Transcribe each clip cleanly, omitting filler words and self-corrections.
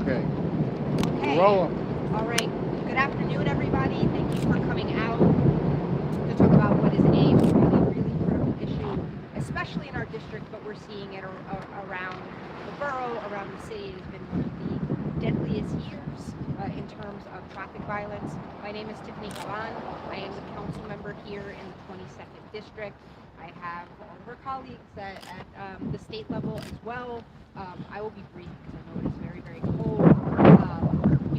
Okay. Okay. Roll 'em. All right. Good afternoon, everybody. Thank you for coming out to talk about what is a really, really critical issue, especially in our district, but we're seeing it around the borough, around the city. It has been one of the deadliest years in terms of traffic violence. My name is Tiffany Cabán. I am the council member here in the 22nd district. I have all of our colleagues at the state level as well. I will be brief because I know it is very, very cold.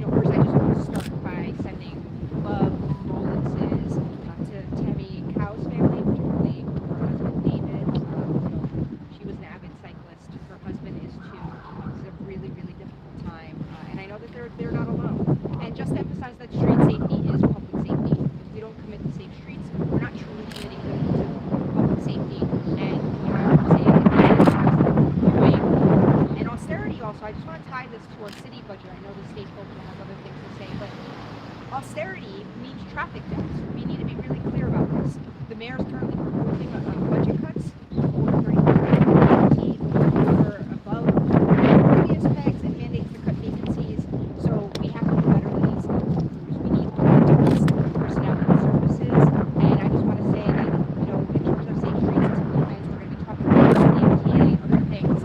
First I just want to start by sending love and condolences to Tammy Cow's family, particularly her husband David. She was an avid cyclist. Her husband is too. This is a really, really difficult time, and I know that they're not alone. And just to emphasize that street safety is public safety. If we don't commit to safe streets, we're not truly committing to public safety. And and austerity also. I just want to tie this to our city budget. I know the state folks will have other things to say, but austerity means traffic deaths. We need to be really clear about this. The mayor is currently proposing budget cuts for 30 or above previous pegs and mandates to cut vacancies. So we have to do better than these crews. We need personnel and services. And I just want to say that, in terms of safe streets and plans, we're going to be talking about safety and other things.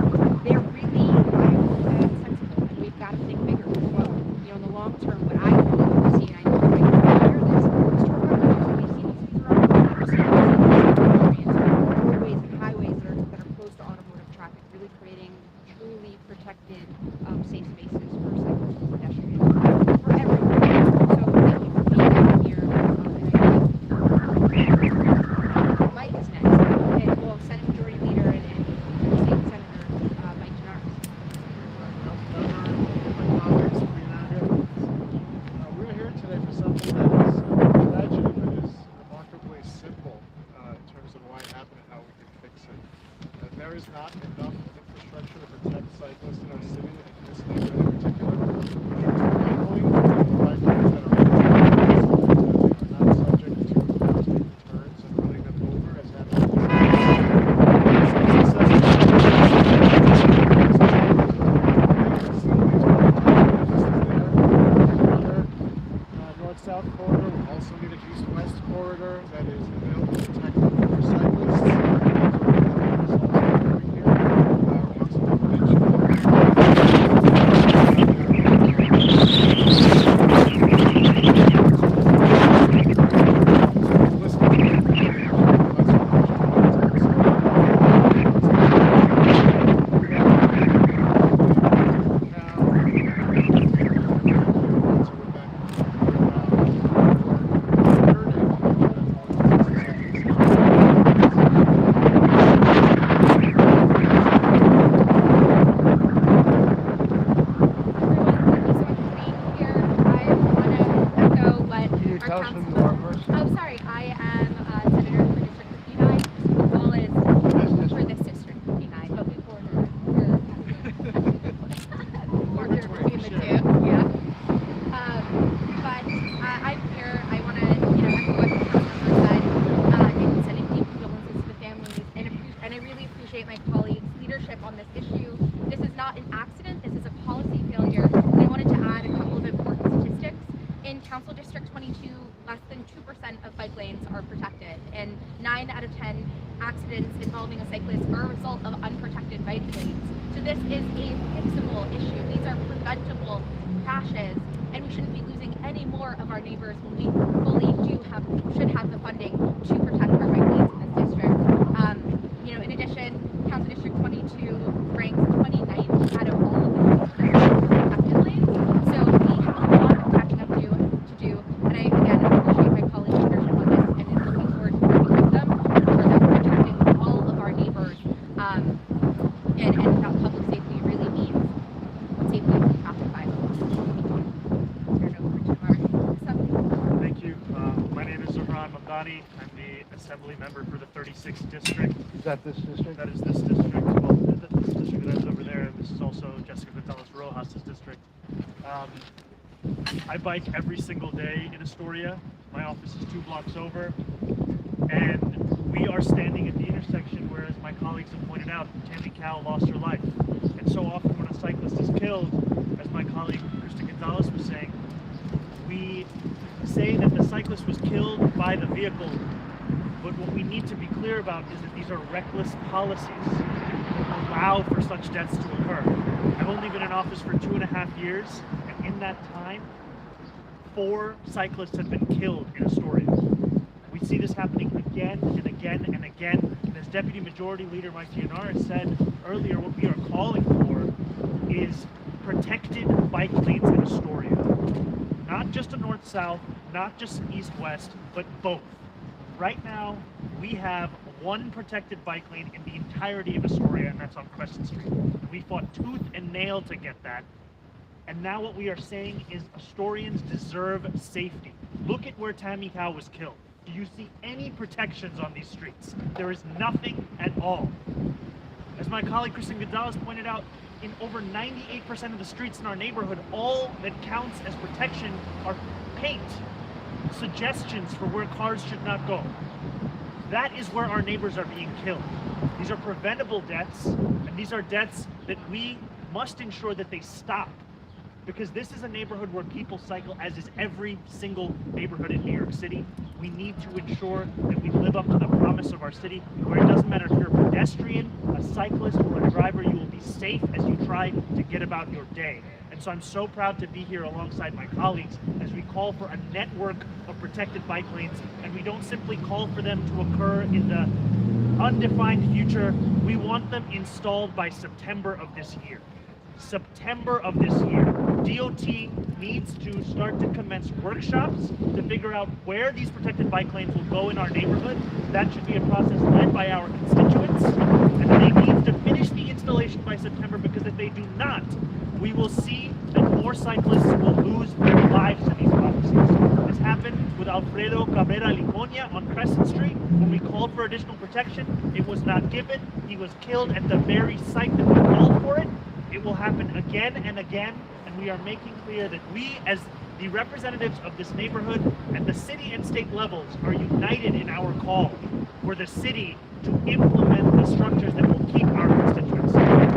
They're really sensible, and we've got to think bigger as well. In the long term, what I really see, and I know I can hear this, is to remember that we've seen these things around roadways and highways that are closed to automotive traffic, really creating truly protected, safe spaces for cyclists and pedestrians for everyone. So thank you for being out here. Mike is next. Okay, well, Senate Majority Leader and State Senator Mike Gianaris. We're here today for something that is a tragedy, but is remarkably simple in terms of why it happened and how we can fix it. There is not enough infrastructure to protect cyclists in our city, and in this neighborhood in particular. Family bike lanes that are not subject to constant turns and running them over as happened. North-south corridor. We also need an east-west corridor that is available to protect for cyclists. My colleagues' leadership on this issue. This is not an accident, this is a policy failure. And I wanted to add a couple of important statistics. In Council District 22, less than 2% of bike lanes are protected, and 9 out of 10 accidents involving a cyclist are a result of unprotected bike lanes. So this is a fixable issue. These are preventable crashes, and we shouldn't be losing any more of our neighbors when we should have the funding to protect our bike lanes in this district. In addition, Council District 22 ranks 29th out of all of the protected lanes. So we have a lot of catching up to do. And I appreciate my colleagues' leadership on this, and is looking forward to working with them for that protecting all of our neighbors. And that public safety really means safety from traffic violence. Turn it over to our assembly. Thank you. My name is Zohran Mamdani. I'm the Assembly Member for the 36th District. Is that this district? That is this district. Well, this district that is over there. This is also Jessica Gonzalez Rojas's district. I bike every single day in Astoria. My office is 2 blocks over. And we are standing at the intersection where, as my colleagues have pointed out, Tammy Cow lost her life. And so often when a cyclist is killed, as my colleague Kristen Gonzalez was saying, we say that the cyclist was killed by the vehicle, but what we need to be clear about is that these are reckless policies that allow for such deaths to occur. I've only been in office for 2.5 years, and in that time, 4 cyclists have been killed in Astoria. We see this happening again and again and again. And as Deputy Majority Leader Michael Gianaris said earlier, what we are calling for is protected bike lanes in Astoria. Not just a north-south, not just east-west, but both. Right now, we have one protected bike lane in the entirety of Astoria, and that's on Crescent Street. We fought tooth and nail to get that. And now what we are saying is Astorians deserve safety. Look at where Tammy Cow was killed. Do you see any protections on these streets? There is nothing at all. As my colleague Kristen Gonzalez pointed out, in over 98% of the streets in our neighborhood, all that counts as protection are paint, suggestions for where cars should not go. That is where our neighbors are being killed. These are preventable deaths, and these are deaths that we must ensure that they stop. Because this is a neighborhood where people cycle, as is every single neighborhood in New York City. We need to ensure that we live up to the promise of our city, where it doesn't matter if you're a pedestrian, a cyclist, or a driver, you will be safe as you try to get about your day. And so I'm so proud to be here alongside my colleagues as we call for a network of protected bike lanes, and we don't simply call for them to occur in the undefined future. We want them installed by September of this year. September of this year. DOT needs to start to commence workshops to figure out where these protected bike lanes will go in our neighborhood. That should be a process led by our constituents. And they need to finish the installation by September, because if they do not, we will see that more cyclists will lose their lives in these policies. This happened with Alfredo Cabrera Liconia on Crescent Street. When we called for additional protection, it was not given. He was killed at the very site that we called for it. It will happen again and again, and we are making clear that we, as the representatives of this neighborhood at the city and state levels, are united in our call for the city to implement the structures that will keep our constituents safe.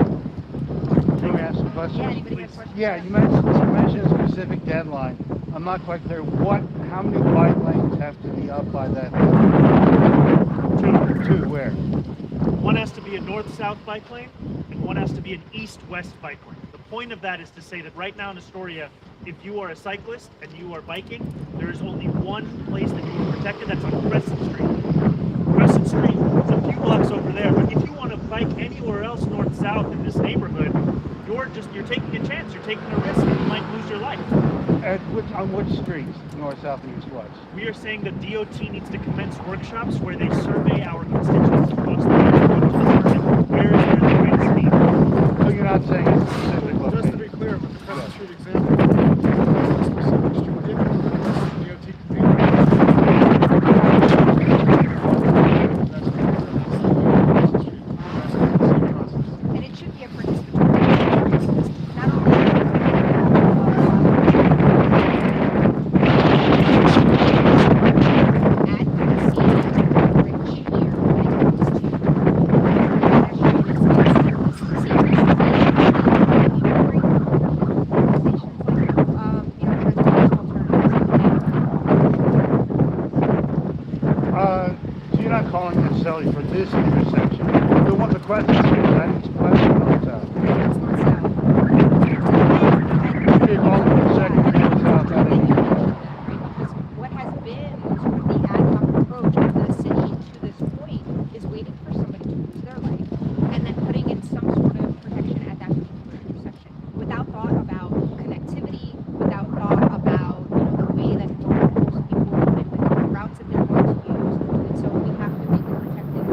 Can we ask a question? Yeah, anybody have questions? Yeah, you mentioned a specific deadline. I'm not quite clear. How many bike lanes have to be up by that deadline? Two, where? One has to be a north-south bike lane, and one has to be an east-west bike lane. The point of that is to say that right now in Astoria, if you are a cyclist and you are biking, there is only one place that you are protected. That's on Crescent Street. Crescent Street is a few blocks over there, but if you want to bike anywhere else north-south in this neighborhood, you're taking a chance. You're taking a risk, and you might lose your life. On which streets, north, south, and east, west? We are saying that DOT needs to commence workshops where they survey our constituents across the neighborhood to determine where is there the greatest need. So you're not saying it's specific Just to location? be clear, with the Crescent Street example, that's a specific street, if DOT can do that. That's Crescent Street. And it should be a participatory process, because not only So you're not calling necessarily for this intersection. The question is, that east, west, or north, south? You're calling for the second, north, south, that is east, west. Because what has been sort of the ad hoc approach of the city to this point is waiting for somebody to lose their life and then putting in some sort of protection at that particular intersection without thought about connectivity, without thought about the way that most people and the routes that they're going to use. And so we have to make it protected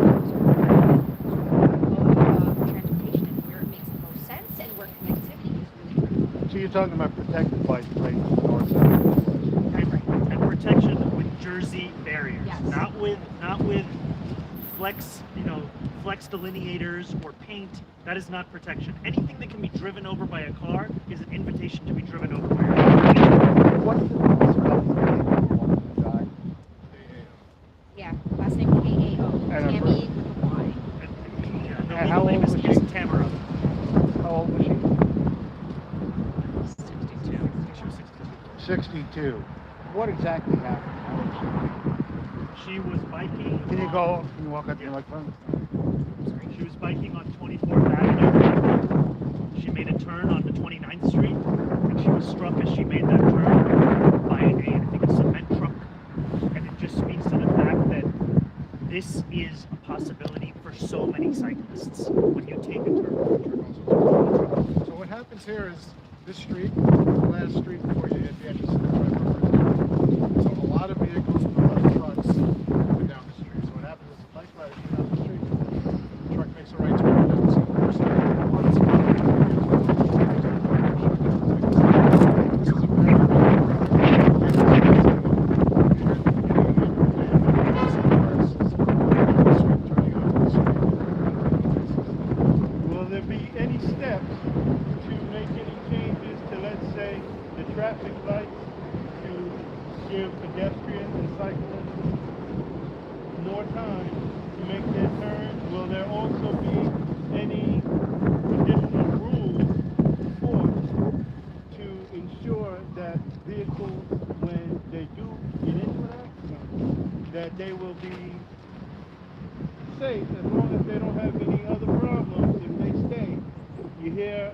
of transportation and where it makes the most sense and where connectivity is really critical. So you're talking about protected bike lanes, north, south, and west. That's right. And protection with Jersey barriers, Yes. not with flex delineators or paint. That is not protection. Anything that can be driven over by a car is an invitation to be driven over by a car. What's the spelling of the woman who died? Yeah, last name K-A-O. And her Tammy with a Y. The And how legal name old is was she? Tamara. How old was she? 62. What exactly happened? She was biking. Can you on- can you walk up to the microphone? She was biking on 24th Avenue. She made a turn onto 29th Street, and she was struck as she made that turn by I think a cement truck. And it just speaks to the fact that this is a possibility for so many cyclists when you take a turn. So what happens here is this street, the last street before you hit the entrance to the front. So a lot of vehicles and a lot of trucks up and down the street. So what happens is the bike rider goes down the street, the truck makes a right turn, doesn't see the person on its car. This is a very Will there be any steps to make any changes to, let's say, the traffic lights to give pedestrians and cyclists more time to make their turns? Will there also be any additional rules enforced to ensure that vehicles, when they do get into an accident, that they will be safe as long as they don't have any other problems if they stay? You hear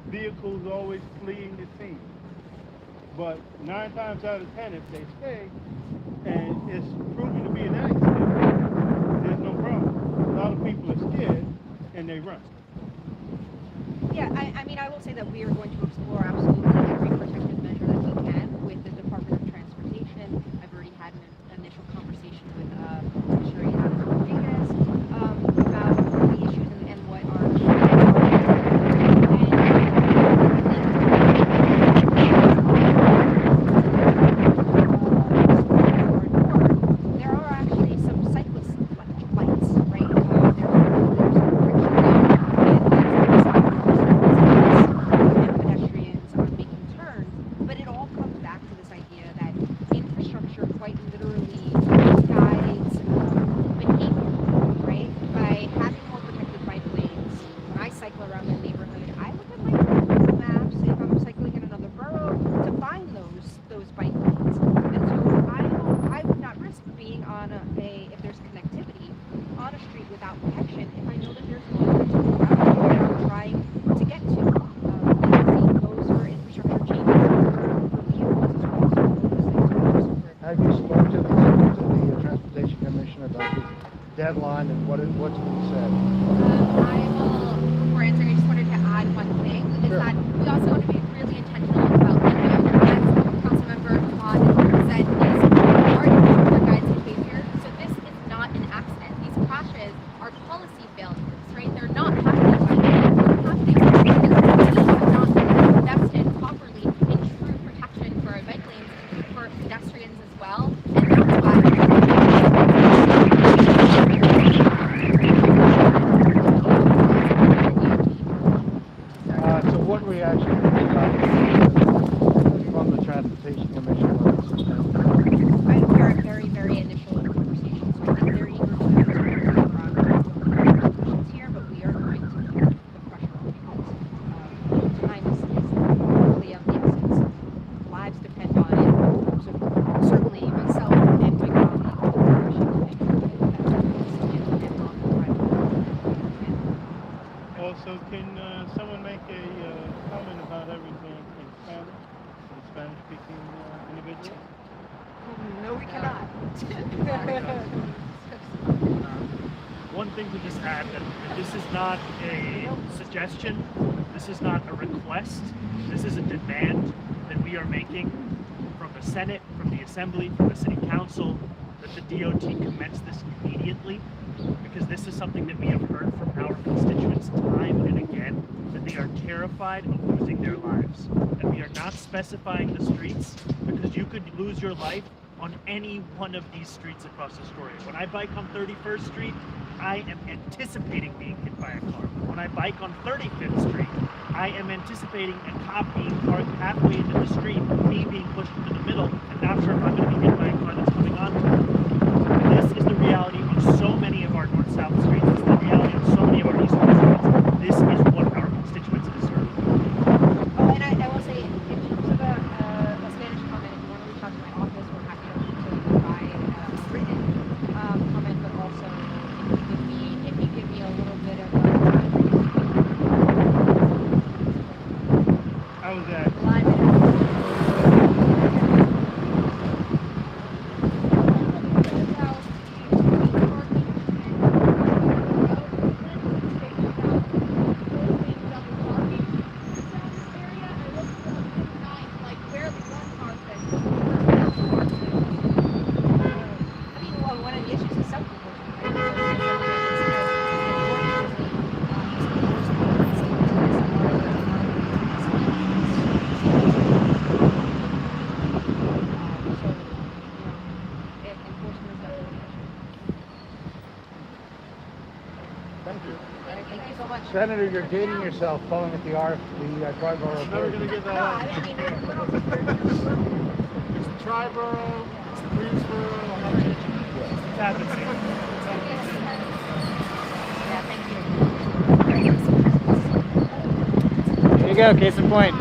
vehicles always fleeing the scene. But 9 times out of 10, if they stay and it's proven to be an accident, there's no problem. A lot of people are scared and they run. Yeah, I mean, I will say that we are going to explore absolutely every protective measure that we can with the Department of Transportation. I've already had an initial conversation with Commissioner Rodriguez about the issues and what there are actually some cyclist lights, right? There's and pedestrians are making turns, but it all comes back to this idea that infrastructure quite literally guides behavior, right? By having more protected bike lanes, when I cycle around the neighborhood, I look at my Google maps if I'm cycling in another borough to find those bike lanes. And so I would not risk being on if there's connectivity on a street without protection if I know that there's one where I'm trying to get to. Those are infrastructure changes for vehicles as well. So those things are super. Have you spoken to the Transportation Commission about this deadline and what's been said? I will, before answering, I just wanted to add one thing, is Sure. that we also want to be really intentional about as Council Member Cabán said, these are infrastructure guides behavior. So this is not an accident. These crashes are policy failures, right? They're not happening by chance. They're happening because we have not invested properly in true protection for our bike lanes, for pedestrians as well. And that's why So what reaction have you gotten from the Transportation Commission on this? Very, very, very initial conversations. So I think they're eager to around questions here, but we are going to keep the pressure on because time is really of the essence. Lives depend on it. So certainly myself and my colleague are pushing to make sure that this is on the right. Also, can someone make a comment about everything in Spanish, for the Spanish-speaking individuals? No, we cannot. One thing to just add that this is not a suggestion, this is not a request, this is a demand that we are making from the Senate, from the Assembly, from the City Council, that the DOT commence this immediately, because this is something that we have heard from our constituents time and again, that they are terrified of losing their lives. And we are not specifying the streets because you could lose your life on any one of these streets across Astoria. When I bike on 31st Street, I am anticipating being hit by a car. When I bike on 35th Street, I am anticipating a cop being parked halfway into the street, me being pushed into the middle, and not sure if I'm going to be hit by a car that's coming on me. This is the reality on so many of our north-south streets. This is the reality on so many of our eastern streets. This is what our constituents deserve. And I will say, in terms of a Spanish How was that? One of the issues is Thank you. Thank you so much. Senator, you're dating yourself calling it the Triborough. Never gonna get that out. It's Triborough, it's Greensboro, I'm not changing it. It's happening. Here you go, case in point.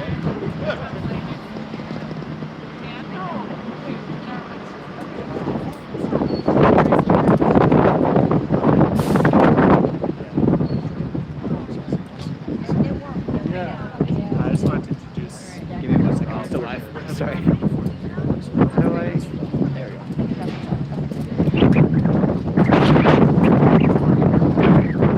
I just wanted to introduce. Give me 1 second. I'm still live. Sorry.